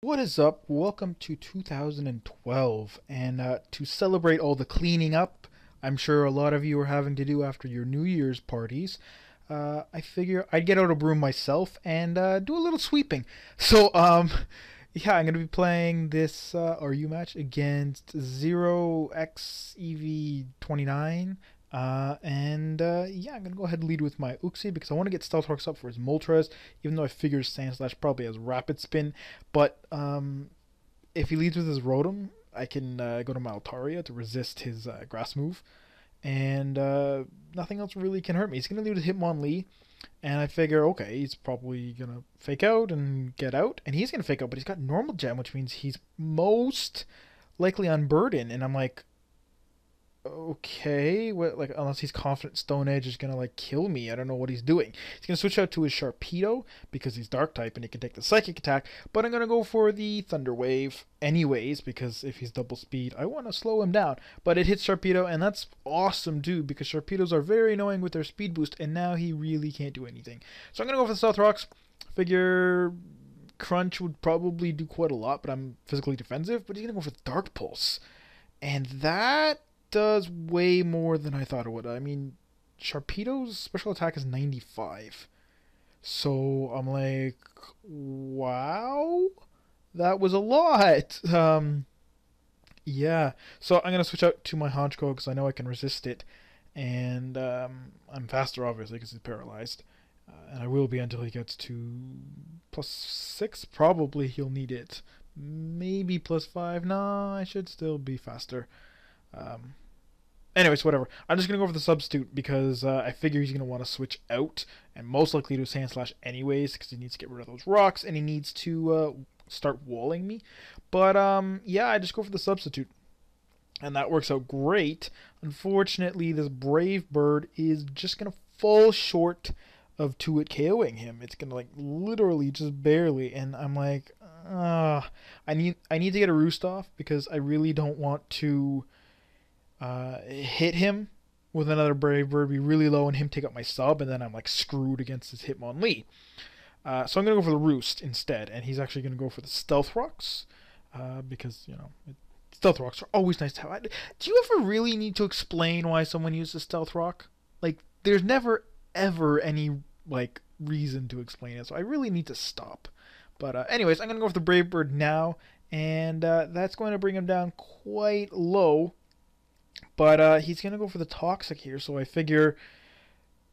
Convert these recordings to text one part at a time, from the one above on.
What is up? Welcome to 2012. And to celebrate all the cleaning up I'm sure a lot of you are having to do after your New Year's parties, I figure I'd get out a broom myself and do a little sweeping. So, yeah, I'm going to be playing this RU match against 0xEV29. Yeah, I'm gonna go ahead and lead with my Uxie because I want to get Stealth Rocks up for his Moltres, even though I figure Sandslash probably has Rapid Spin. But if he leads with his Rotom, I can go to my Altaria to resist his Grass move, and nothing else really can hurt me. He's gonna lead with Hitmonlee, and I figure, okay, he's probably gonna fake out and get out, and he's gonna fake out, but he's got Normal Gem, which means he's most likely on Burden, and I'm like, okay, what, like, unless he's confident Stone Edge is gonna like kill me. I don't know what he's doing. He's gonna switch out to his Sharpedo because he's Dark type and he can take the Psychic attack. But I'm gonna go for the Thunder Wave anyways because if he's double speed, I want to slow him down. But it hits Sharpedo, and that's awesome too because Sharpedos are very annoying with their speed boost, and now he really can't do anything. So I'm gonna go for the Stealth Rocks. Figure Crunch would probably do quite a lot, but I'm physically defensive. But he's gonna go for the Dark Pulse, and that does way more than I thought it would. I mean, Sharpedo's special attack is 95. So I'm like, wow, that was a lot. Yeah. So I'm going to switch out to my Honchkrow because I know I can resist it. And I'm faster, obviously, because he's paralyzed. And I will be until he gets to +6. Probably he'll need it. Maybe +5. Nah, I should still be faster. Anyways, whatever. I'm just going to go for the Substitute because I figure he's going to want to switch out and most likely do Sandslash anyways because he needs to get rid of those rocks and he needs to start walling me. But yeah, I just go for the Substitute. And that works out great. Unfortunately, this Brave Bird is just going to fall short of 2-hit KOing him. It's going to like literally just barely. And I'm like, I need to get a Roost off because I really don't want to hit him with another Brave Bird, be really low, and him take up my sub, and then I'm like screwed against his Hitmonlee. So I'm gonna go for the Roost instead, and he's actually gonna go for the Stealth Rocks because Stealth Rocks are always nice to have. Do you ever really need to explain why someone uses Stealth Rock? Like, there's never ever any like reason to explain it, so I really need to stop. But anyways, I'm gonna go for the Brave Bird now, and that's going to bring him down quite low. But he's going to go for the Toxic here, so I figure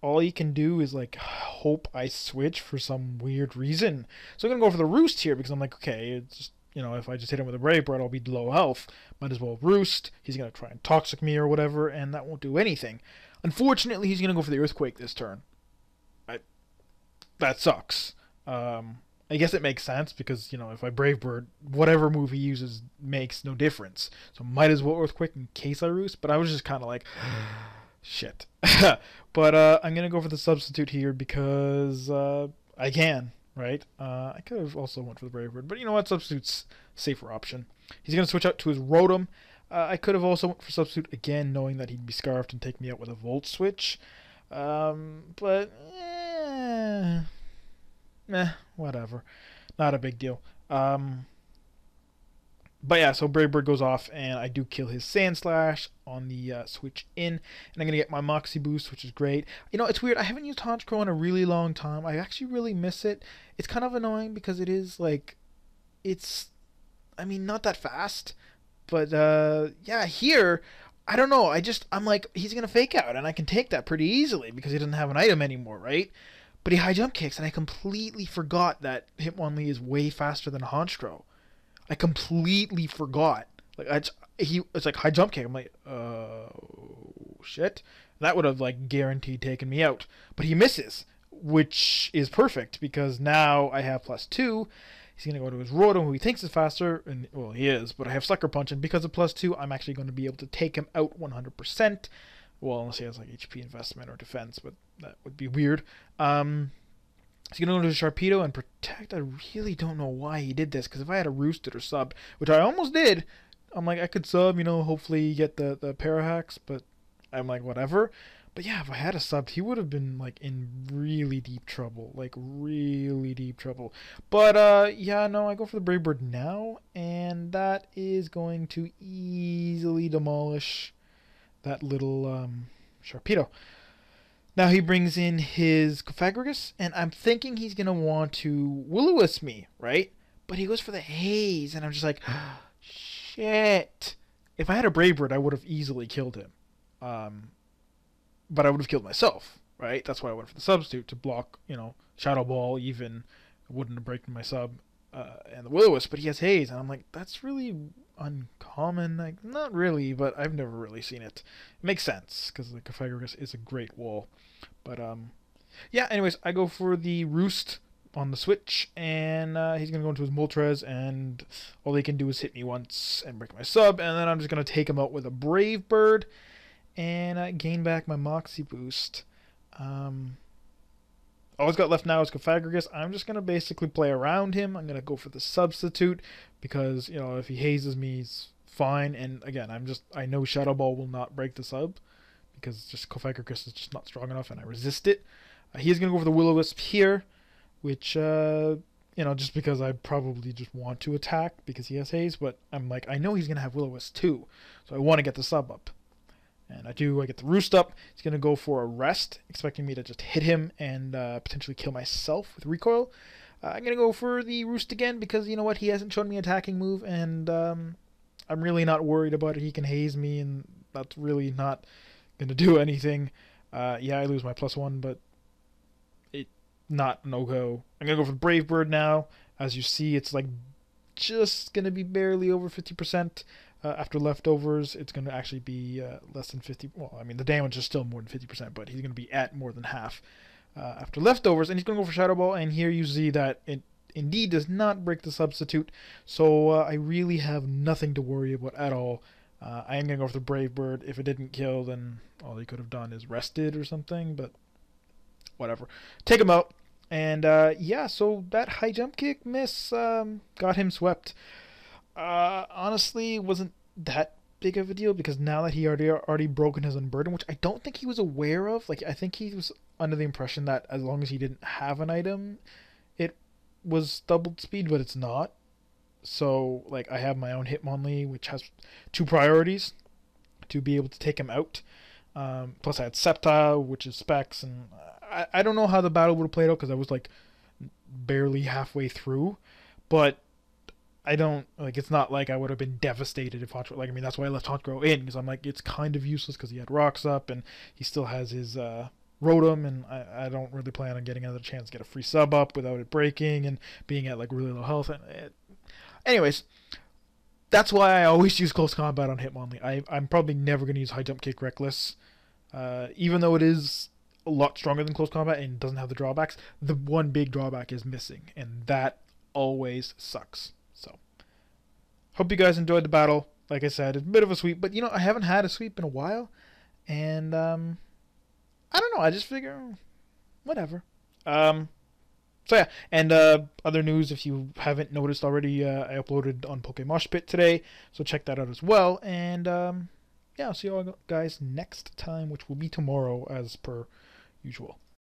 all he can do is, like, hope I switch for some weird reason. So I'm going to go for the Roost here, because I'm like, okay, it's just, if I just hit him with a Brave Bird, I'll be low health. Might as well Roost. He's going to try and Toxic me or whatever, and that won't do anything. Unfortunately, he's going to go for the Earthquake this turn. That sucks. I guess it makes sense because, if I Brave Bird, whatever move he uses makes no difference. So might as well Earthquake in case I Roost. But I was just kind of like, shit. But I'm going to go for the Substitute here because I can, right? I could have also went for the Brave Bird. But you know what? Substitute's safer option. He's going to switch out to his Rotom. I could have also went for Substitute again, knowing that he'd be Scarfed and take me out with a Volt Switch. But, whatever. Not a big deal. But yeah, so Brave Bird goes off, and I do kill his Sandslash on the switch in, and I'm going to get my Moxie boost, which is great. It's weird. I haven't used Honchkrow in a really long time. I actually really miss it. It's kind of annoying because it is, like, not that fast. But, yeah, here, I don't know. I'm like, he's going to fake out, and I can take that pretty easily because he doesn't have an item anymore, right? But he high jump kicks, and I completely forgot that Hitmonlee is way faster than Honchkrow. I completely forgot. Like it's like high jump kick. I'm like, shit. That would have like guaranteed taken me out. But he misses, which is perfect because now I have +2. He's gonna go to his Rotom, who he thinks is faster, and well, he is. But I have Sucker Punch, and because of +2, I'm actually going to be able to take him out 100%. Well, unless he has like HP investment or defense, but that would be weird. He's going to go to Sharpedo and Protect. I really don't know why he did this, because if I had a Roosted or Sub, which I almost did, I'm like, I could Sub, hopefully get the Parahacks, but I'm like, whatever. But yeah, if I had a sub, he would have been like in really deep trouble, like really deep trouble. But yeah, no, I go for the Brave Bird now, and that is going to easily demolish that little Sharpedo. Now he brings in his Cofagrigus, and I'm thinking he's gonna want to Will-O-Wisp me, right? But he goes for the Haze, and I'm just like, shit. If I had a Brave Bird, I would have easily killed him. But I would have killed myself, right? That's why I went for the substitute to block, Shadow Ball even. I wouldn't have broken my sub and the Will-O-Wisp, but he has Haze, and I'm like, that's really uncommon. Like, not really, but I've never really seen it. It makes sense because the Cofagrigus is a great wall. But yeah. Anyways, I go for the Roost on the switch, and he's gonna go into his Moltres, and all he can do is hit me once and break my sub, and then I'm just gonna take him out with a Brave Bird and gain back my Moxie boost. All he's got left now is Cofagrigus. I'm just going to basically play around him. I'm going to go for the substitute because, if he hazes me, he's fine. And again, I know Shadow Ball will not break the sub because just Cofagrigus is just not strong enough and I resist it. He's going to go for the Will-O-Wisp here, which, just because I probably just want to attack because he has haze, but I'm like, I know he's going to have Will-O-Wisp too, so I want to get the sub up. And I get the Roost up. He's going to go for a Rest, expecting me to just hit him and potentially kill myself with Recoil. I'm going to go for the Roost again because, you know what, he hasn't shown me an attacking move, and I'm really not worried about it. He can haze me, and that's really not going to do anything. Yeah, I lose my +1, but it not no-go. I'm going to go for the Brave Bird now. As you see, it's like just going to be barely over 50%. After leftovers, it's going to actually be less than 50. Well, I mean, the damage is still more than 50%, but he's going to be at more than half after leftovers. And he's going to go for Shadow Ball, and here you see that it indeed does not break the substitute. So I really have nothing to worry about at all. I am going to go for the Brave Bird. If it didn't kill, then all he could have done is rested or something, but whatever. Take him out. And yeah, so that high jump kick miss got him swept. Honestly, wasn't that big of a deal because now that he already broken his Unburden, which I don't think he was aware of. Like, I think he was under the impression that as long as he didn't have an item, it was doubled speed, but it's not. So, like, I have my own Hitmonlee, which has 2 priorities to be able to take him out. Plus, I had Sceptile, which is Specs, and I don't know how the battle would have played out because I was, like, barely halfway through. But I don't, like, it's not like I would have been devastated if Honchkrow, like, I mean, that's why I left Honchkrow in, because I'm like, it's kind of useless because he had rocks up, and he still has his, Rotom, and I don't really plan on getting another chance to get a free sub up without it breaking, and being at, like, really low health, anyways, that's why I always use Close Combat on Hitmonlee. I'm probably never going to use High Jump Kick Reckless, even though it is a lot stronger than Close Combat and doesn't have the drawbacks. The one big drawback is missing, and that always sucks. So, hope you guys enjoyed the battle. Like I said, it's a bit of a sweep, but I haven't had a sweep in a while, and I don't know. I just figure, whatever. So yeah, and other news, if you haven't noticed already, I uploaded on Pokemosh Pit today, so check that out as well. And yeah, I'll see you all guys next time, which will be tomorrow, as per usual.